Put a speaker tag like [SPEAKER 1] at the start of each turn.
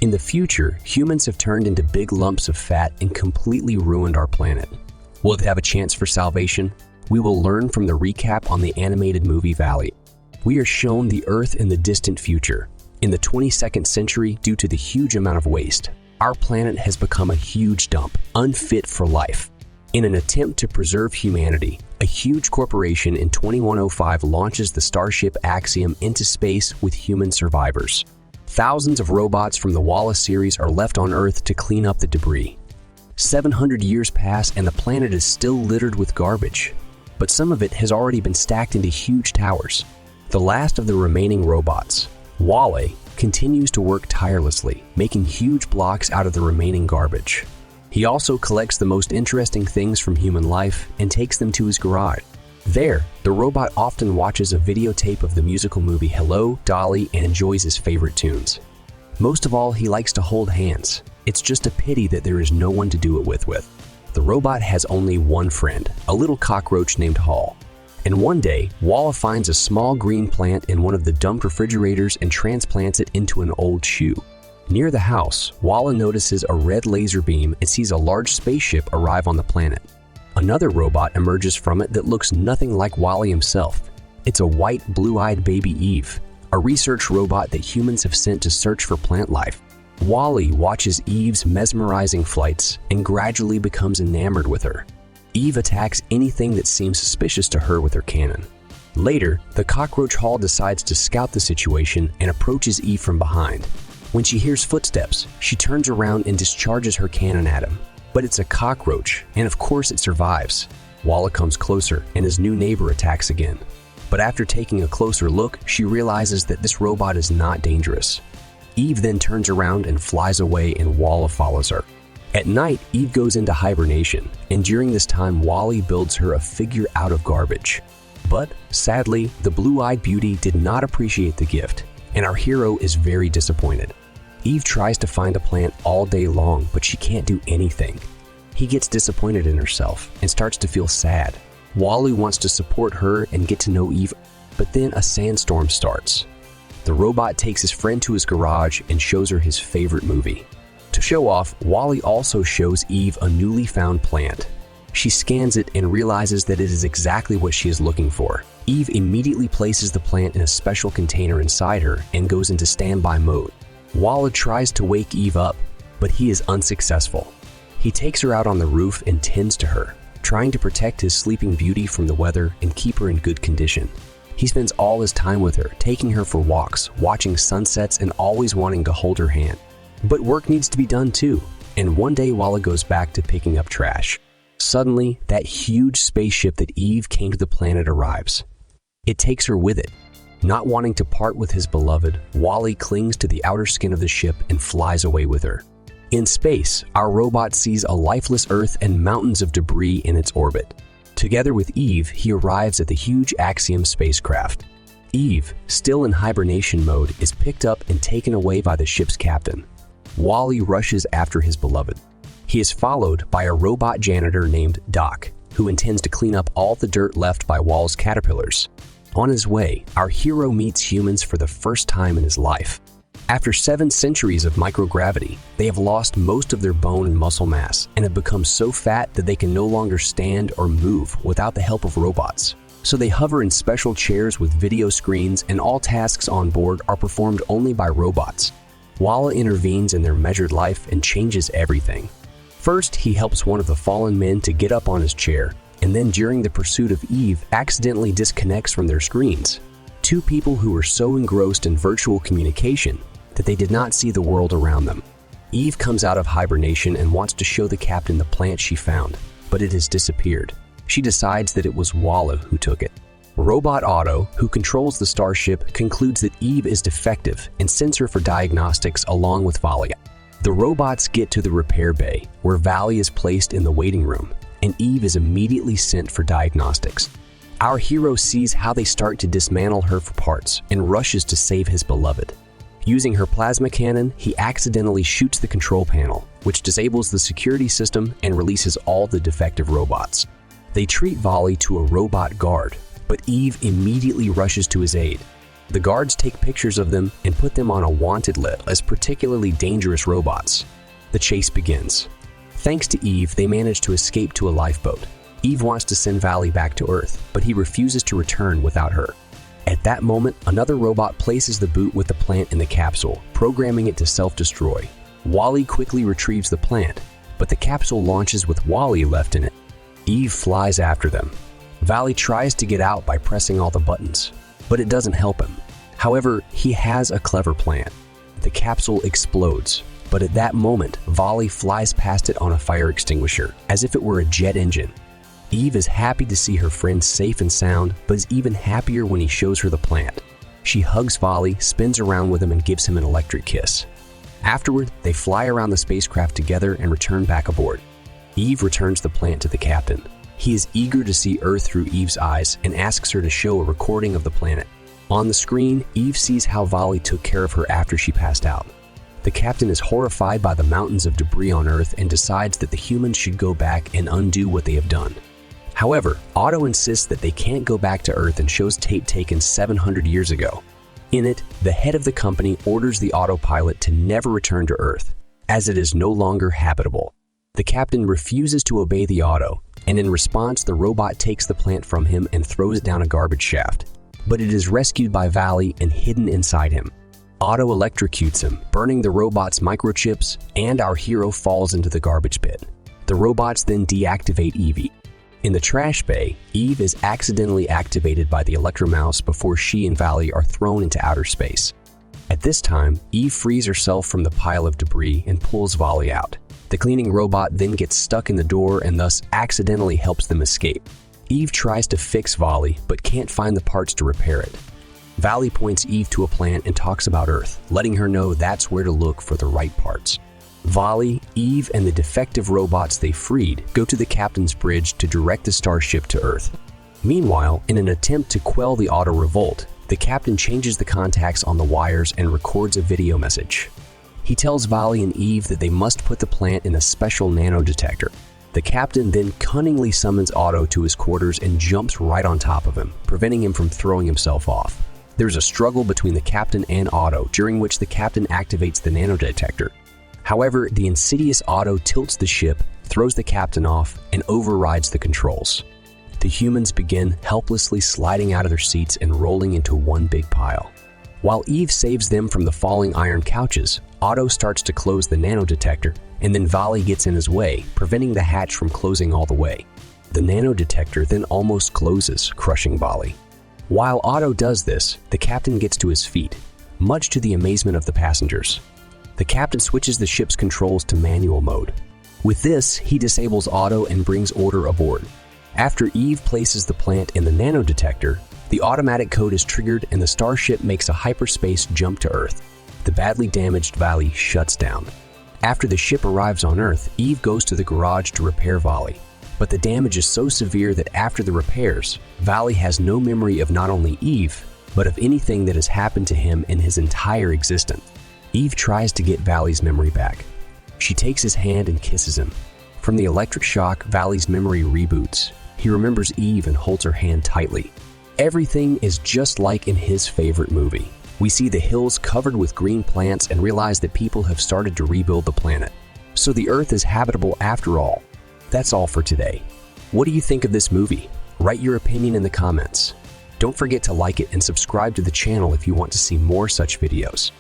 [SPEAKER 1] In the future, humans have turned into big lumps of fat and completely ruined our planet. Will it have a chance for salvation? We will learn from the recap on the animated movie Walle. We are shown the Earth in the distant future. In the 22nd century, due to the huge amount of waste, our planet has become a huge dump, unfit for life. In an attempt to preserve humanity, a huge corporation in 2105 launches the Starship Axiom into space with human survivors. Thousands of robots from the Walle series are left on Earth to clean up the debris. 700 years pass and the planet is still littered with garbage, but some of it has already been stacked into huge towers. The last of the remaining robots, Walle, continues to work tirelessly, making huge blocks out of the remaining garbage. He also collects the most interesting things from human life and takes them to his garage. There, the robot often watches a videotape of the musical movie Hello, Dolly, and enjoys his favorite tunes. Most of all, he likes to hold hands. It's just a pity that there is no one to do it with. The robot has only one friend, a little cockroach named Hall. And one day, Walle finds a small green plant in one of the dumped refrigerators and transplants it into an old shoe. Near the house, Walle notices a red laser beam and sees a large spaceship arrive on the planet. Another robot emerges from it that looks nothing like Walle himself. It's a white, blue-eyed baby Eve, a research robot that humans have sent to search for plant life. Walle watches Eve's mesmerizing flights and gradually becomes enamored with her. Eve attacks anything that seems suspicious to her with her cannon. Later, the cockroach Hall decides to scout the situation and approaches Eve from behind. When she hears footsteps, she turns around and discharges her cannon at him. But it's a cockroach, and of course it survives. Walle comes closer, and his new neighbor attacks again. But after taking a closer look, she realizes that this robot is not dangerous. Eve then turns around and flies away, and Walle follows her. At night, Eve goes into hibernation, and during this time, Walle builds her a figure out of garbage. But, sadly, the blue-eyed beauty did not appreciate the gift, and our hero is very disappointed. Eve tries to find a plant all day long, but she can't do anything. He gets disappointed in herself and starts to feel sad. Walle wants to support her and get to know Eve, but then a sandstorm starts. The robot takes his friend to his garage and shows her his favorite movie. To show off, Walle also shows Eve a newly found plant. She scans it and realizes that it is exactly what she is looking for. Eve immediately places the plant in a special container inside her and goes into standby mode. Walle tries to wake Eve up, but he is unsuccessful. He takes her out on the roof and tends to her, trying to protect his sleeping beauty from the weather and keep her in good condition. He spends all his time with her, taking her for walks, watching sunsets, and always wanting to hold her hand. But work needs to be done too, and one day Walle goes back to picking up trash. Suddenly, that huge spaceship that Eve came to the planet arrives. It takes her with it. Not wanting to part with his beloved, Walle clings to the outer skin of the ship and flies away with her. In space, our robot sees a lifeless Earth and mountains of debris in its orbit. Together with Eve, he arrives at the huge Axiom spacecraft. Eve, still in hibernation mode, is picked up and taken away by the ship's captain. Walle rushes after his beloved. He is followed by a robot janitor named Doc, who intends to clean up all the dirt left by Walle's caterpillars. On his way, our hero meets humans for the first time in his life. After 7 centuries of microgravity, they have lost most of their bone and muscle mass and have become so fat that they can no longer stand or move without the help of robots. So they hover in special chairs with video screens, and all tasks on board are performed only by robots. Walle intervenes in their measured life and changes everything. First, he helps one of the fallen men to get up on his chair, and then during the pursuit of Eve, accidentally disconnects from their screens. 2 people who were so engrossed in virtual communication that they did not see the world around them. Eve comes out of hibernation and wants to show the captain the plant she found, but it has disappeared. She decides that it was Walle who took it. Robot Otto, who controls the starship, concludes that Eve is defective and sends her for diagnostics along with Walle. The robots get to the repair bay, where Walle is placed in the waiting room, and Eve is immediately sent for diagnostics. Our hero sees how they start to dismantle her for parts and rushes to save his beloved. Using her plasma cannon, he accidentally shoots the control panel, which disables the security system and releases all the defective robots. They treat Walle to a robot guard, but Eve immediately rushes to his aid. The guards take pictures of them and put them on a wanted list as particularly dangerous robots. The chase begins. Thanks to Eve, they manage to escape to a lifeboat. Eve wants to send Walle back to Earth, but he refuses to return without her. At that moment, another robot places the boot with the plant in the capsule, programming it to self-destroy. Walle quickly retrieves the plant, but the capsule launches with Walle left in it. Eve flies after them. Walle tries to get out by pressing all the buttons, but it doesn't help him. However, he has a clever plan. The capsule explodes, but at that moment, Walle flies past it on a fire extinguisher, as if it were a jet engine. Eve is happy to see her friend safe and sound, but is even happier when he shows her the plant. She hugs Walle, spins around with him, and gives him an electric kiss. Afterward, they fly around the spacecraft together and return back aboard. Eve returns the plant to the captain. He is eager to see Earth through Eve's eyes and asks her to show a recording of the planet. On the screen, Eve sees how Walle took care of her after she passed out. The captain is horrified by the mountains of debris on Earth and decides that the humans should go back and undo what they have done. However, Otto insists that they can't go back to Earth and shows tape taken 700 years ago. In it, the head of the company orders the autopilot to never return to Earth, as it is no longer habitable. The captain refuses to obey the Otto, and in response, the robot takes the plant from him and throws it down a garbage shaft. But it is rescued by Walle and hidden inside him. Otto electrocutes him, burning the robot's microchips, and our hero falls into the garbage pit. The robots then deactivate Evie. In the trash bay, Eve is accidentally activated by the Electromouse before she and Walle are thrown into outer space. At this time, Eve frees herself from the pile of debris and pulls Walle out. The cleaning robot then gets stuck in the door and thus accidentally helps them escape. Eve tries to fix Walle, but can't find the parts to repair it. Walle points Eve to a plant and talks about Earth, letting her know that's where to look for the right parts. Walle, Eve, and the defective robots they freed go to the captain's bridge to direct the starship to Earth. Meanwhile, in an attempt to quell the auto revolt, the captain changes the contacts on the wires and records a video message. He tells Walle and Eve that they must put the plant in a special nanodetector. The captain then cunningly summons Otto to his quarters and jumps right on top of him, preventing him from throwing himself off. There's a struggle between the captain and Otto, during which the captain activates the nanodetector. However, the insidious Otto tilts the ship, throws the captain off, and overrides the controls. The humans begin helplessly sliding out of their seats and rolling into one big pile. While Eve saves them from the falling iron couches, Otto starts to close the nanodetector, and then Walle gets in his way, preventing the hatch from closing all the way. The nanodetector then almost closes, crushing Walle. While Otto does this, the captain gets to his feet, much to the amazement of the passengers. The captain switches the ship's controls to manual mode. With this, he disables Otto and brings order aboard. After Eve places the plant in the nanodetector, the automatic code is triggered and the starship makes a hyperspace jump to Earth. The badly damaged Walle shuts down. After the ship arrives on Earth, Eve goes to the garage to repair Walle. But the damage is so severe that after the repairs, Walle has no memory of not only Eve, but of anything that has happened to him in his entire existence. Eve tries to get Walle's memory back. She takes his hand and kisses him. From the electric shock, Walle's memory reboots. He remembers Eve and holds her hand tightly. Everything is just like in his favorite movie. We see the hills covered with green plants and realize that people have started to rebuild the planet. So the Earth is habitable after all. That's all for today. What do you think of this movie? Write your opinion in the comments. Don't forget to like it and subscribe to the channel if you want to see more such videos.